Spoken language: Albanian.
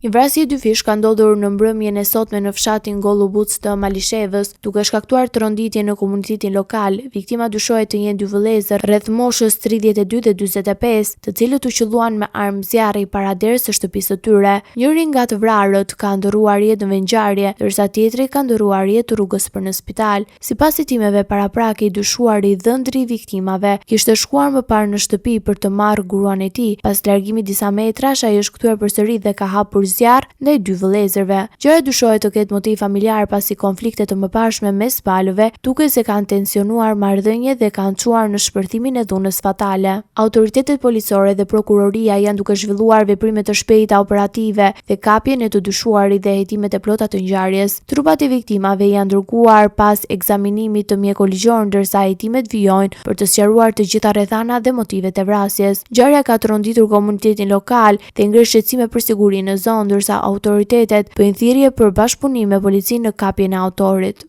Një vrasje 2 fish ka ndodhur në mbrëmjen e sotme në fshatin Gollubuc të Malishevës, duke shkaktuar tërënditje në komunitetin lokal. Viktima dyshohet të jenë 2 vëllezër rreth moshës 32 dhe 45, të cilët u qelluan me armë zjarri paraderës së shtëpisë së tyre. Njëri nga të vrarët ka ndërruar jetë në vendngjarje, ndërsa tjetri ka ndërruar jetë rrugës për në spital. Sipas hetimeve paraprake, i dyshuari dhëndri i viktimave kishte shkuar më parë në shtëpi për të marrë gruan e tij. Pas largimit disa metrash, ai është kthyer përsëri dhe ka hapur zjarr ndaj 2 vëllezërve. Gjëja dyshohet të ketë motiv familjar pasi konflikte të mëparshme mes palëve, duke se kanë tensionuar marrëdhënie dhe kanë çuar në shpërthimin e dhunës fatale. Autoritetet policore dhe prokuroria janë duke zhvilluar veprime të shpejta operative dhe kapjen e të dyshuarit dhe hetimet e plota të ngjarjes. Trupat e viktimave janë dërguar pas ekzaminimit të mjekoligjor, ndërsa hetimet vijojnë për të sqaruar të gjitha rrethanat dhe motivet e vrasjes. Ngjarja ka tërënditur komunitetin lokal dhe ngrihet shqetësime për sigurinë në zonë, ndërsa autoritetet bëjnë thirrje për bashkëpunim me policinë në kapjen e autorit.